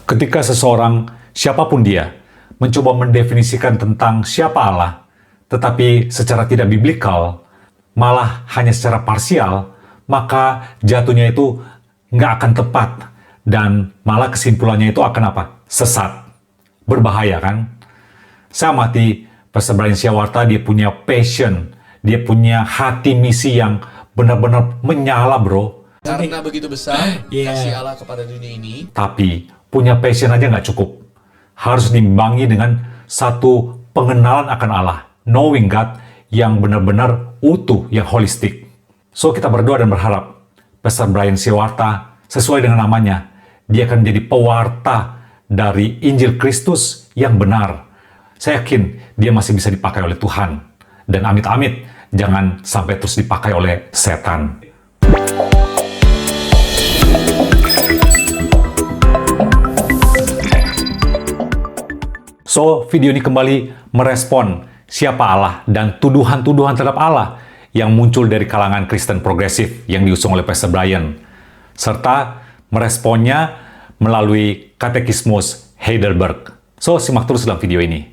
Ketika seseorang, siapapun dia, mencoba mendefinisikan tentang siapa Allah, tetapi secara tidak biblikal, malah hanya secara parsial, maka jatuhnya itu nggak akan tepat, dan malah kesimpulannya itu akan apa? Sesat. Berbahaya kan? Saya amati Pastor Brian Siawarta, dia punya passion, dia punya hati misi yang benar-benar menyala, bro. Karena begitu besar kasih Allah kepada dunia ini. Tapi punya passion aja nggak cukup. Harus diimbangi dengan satu pengenalan akan Allah. Knowing God yang benar-benar utuh, yang holistik. So kita berdoa dan berharap Pastor Brian Siawarta, sesuai dengan namanya, dia akan menjadi pewarta dari Injil Kristus yang benar. Saya yakin dia masih bisa dipakai oleh Tuhan. Dan amit-amit, jangan sampai terus dipakai oleh setan. So, video ini kembali merespon siapa Allah dan tuduhan-tuduhan terhadap Allah yang muncul dari kalangan Kristen progresif yang diusung oleh Pastor Brian. Serta meresponnya melalui Katekismus Heidelberg. So, simak terus dalam video ini.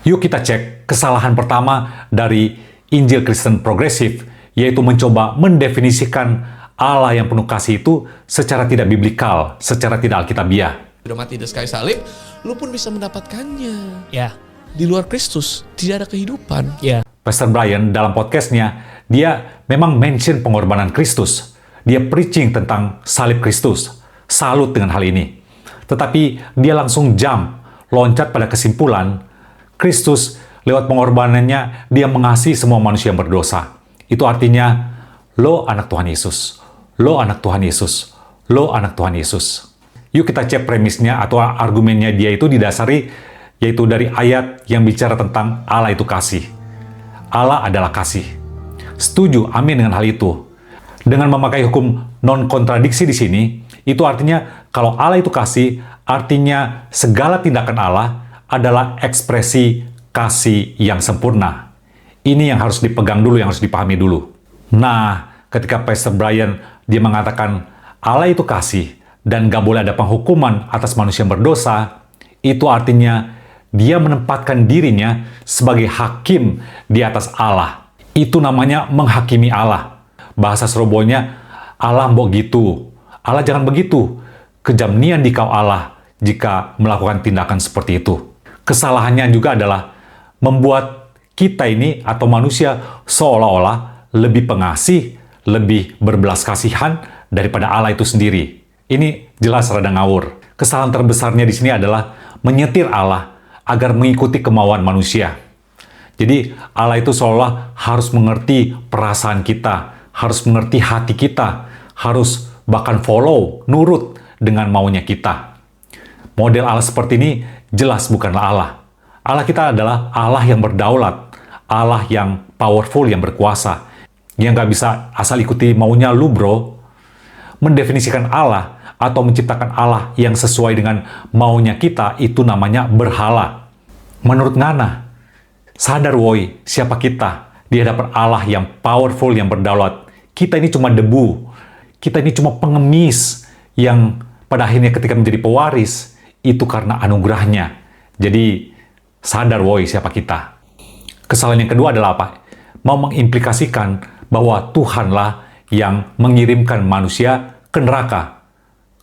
Yuk kita cek kesalahan pertama dari Injil Kristen progresif, yaitu mencoba mendefinisikan Allah yang penuh kasih itu secara tidak biblikal, secara tidak alkitabiah. Udah mati di kayu salib, lu pun bisa mendapatkannya. Ya. Di luar Kristus tidak ada kehidupan. Ya. Pastor Brian dalam podcastnya, dia memang mention pengorbanan Kristus. Dia preaching tentang salib Kristus. Salut dengan hal ini. Tetapi dia langsung loncat pada kesimpulan, Kristus lewat pengorbanannya, dia mengasihi semua manusia yang berdosa. Itu artinya, lo anak Tuhan Yesus. Lo anak Tuhan Yesus. Lo anak Tuhan Yesus. Yuk kita cek premisnya atau argumennya dia itu didasari, yaitu dari ayat yang bicara tentang Allah itu kasih. Allah adalah kasih. Setuju, amin dengan hal itu. Dengan memakai hukum non-kontradiksi di sini, itu artinya kalau Allah itu kasih, artinya segala tindakan Allah adalah ekspresi kasih yang sempurna. Ini yang harus dipegang dulu, yang harus dipahami dulu. Nah, ketika Pastor Brian, dia mengatakan Allah itu kasih, dan gak boleh ada penghukuman atas manusia yang berdosa, itu artinya dia menempatkan dirinya sebagai hakim di atas Allah. Itu namanya menghakimi Allah. Bahasa Serobonya, Allah mbok gitu. Allah jangan begitu. Kejam nian dikau Allah jika melakukan tindakan seperti itu. Kesalahannya juga adalah membuat kita ini atau manusia seolah-olah lebih pengasih, lebih berbelas kasihan daripada Allah itu sendiri. Ini jelas rada ngawur. Kesalahan terbesarnya di sini adalah menyetir Allah agar mengikuti kemauan manusia. Jadi Allah itu seolah harus mengerti perasaan kita, harus mengerti hati kita, harus bahkan follow, nurut dengan maunya kita. Model Allah seperti ini jelas bukanlah Allah. Allah kita adalah Allah yang berdaulat, Allah yang powerful, yang berkuasa, yang gak bisa asal ikuti maunya lu, bro. Mendefinisikan Allah atau menciptakan Allah yang sesuai dengan maunya kita, itu namanya berhala. Menurut Ngana, sadar woi, siapa kita di hadapan Allah yang powerful, yang berdaulat. Kita ini cuma debu. Kita ini cuma pengemis yang pada akhirnya ketika menjadi pewaris, itu karena anugerahnya. Jadi, sadar woi, siapa kita. Kesalahan yang kedua adalah apa? Mau mengimplikasikan bahwa Tuhanlah yang mengirimkan manusia ke neraka.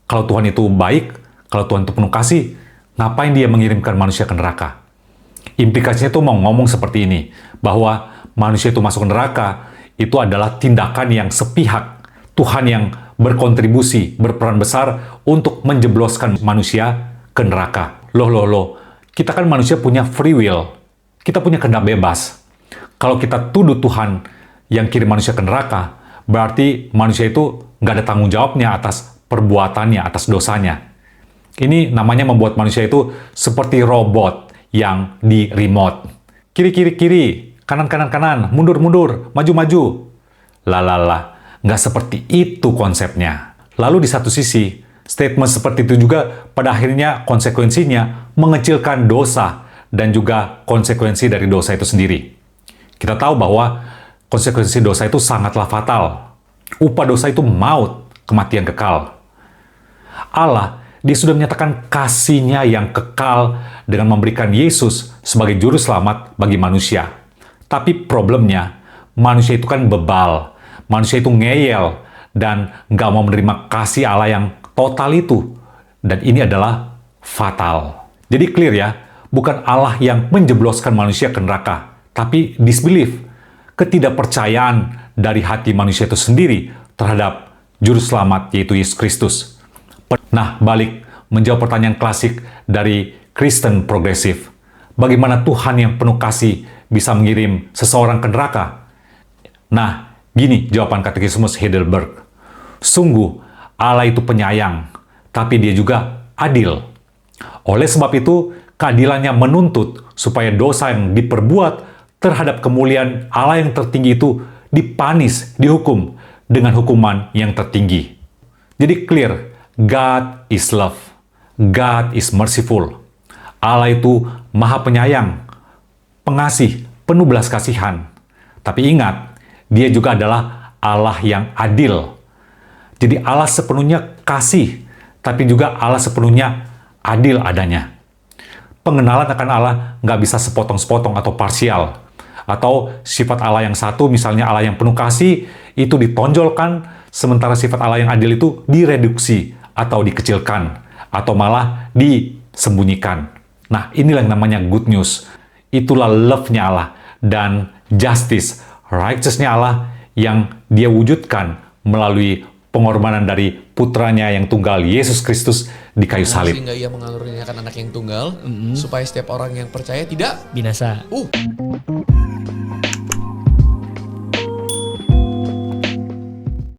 Kalau Tuhan itu baik, kalau Tuhan itu penuh kasih, ngapain dia mengirimkan manusia ke neraka? Implikasinya itu mau ngomong seperti ini, bahwa manusia itu masuk ke neraka, itu adalah tindakan yang sepihak. Tuhan yang berkontribusi, berperan besar untuk menjebloskan manusia ke neraka. Loh. Kita kan manusia punya free will. Kita punya kehendak bebas. Kalau kita tuduh Tuhan yang kirim manusia ke neraka, berarti manusia itu nggak ada tanggung jawabnya atas perbuatannya, atas dosanya. Ini namanya membuat manusia itu seperti robot yang di remote. Kiri, kanan, mundur, maju. Lalala, nggak seperti itu konsepnya. Lalu di satu sisi, statement seperti itu juga pada akhirnya konsekuensinya mengecilkan dosa dan juga konsekuensi dari dosa itu sendiri. Kita tahu bahwa konsekuensi dosa itu sangatlah fatal. Upah dosa itu maut, kematian kekal. Allah Dia sudah menyatakan kasih-Nya yang kekal dengan memberikan Yesus sebagai juru selamat bagi manusia. Tapi problemnya, manusia itu kan bebal, manusia itu ngeyel, dan nggak mau menerima kasih Allah yang total itu. Dan ini adalah fatal. Jadi clear ya, bukan Allah yang menjebloskan manusia ke neraka, tapi disbelief, ketidakpercayaan dari hati manusia itu sendiri terhadap juru selamat yaitu Yesus Kristus. Nah, balik menjawab pertanyaan klasik dari Kristen progresif. Bagaimana Tuhan yang penuh kasih bisa mengirim seseorang ke neraka? Nah, gini jawaban Katekismus Heidelberg. Sungguh, Allah itu penyayang, tapi Dia juga adil. Oleh sebab itu, keadilannya menuntut supaya dosa yang diperbuat terhadap kemuliaan Allah yang tertinggi itu dipanis, dihukum dengan hukuman yang tertinggi. Jadi clear, God is love. God is merciful. Allah itu maha penyayang, pengasih, penuh belas kasihan. Tapi ingat, Dia juga adalah Allah yang adil. Jadi Allah sepenuhnya kasih, tapi juga Allah sepenuhnya adil adanya. Pengenalan akan Allah nggak bisa sepotong-sepotong atau parsial. Atau sifat Allah yang satu, misalnya Allah yang penuh kasih, itu ditonjolkan, sementara sifat Allah yang adil itu direduksi atau dikecilkan, atau malah disembunyikan. Nah, inilah yang namanya good news. Itulah love-nya Allah dan justice, righteous-nya Allah yang Dia wujudkan melalui pengorbanan dari putranya yang tunggal, Yesus Kristus, di kayu salib. Sehingga Ia mengaruniakan anak yang tunggal, supaya setiap orang yang percaya tidak binasa.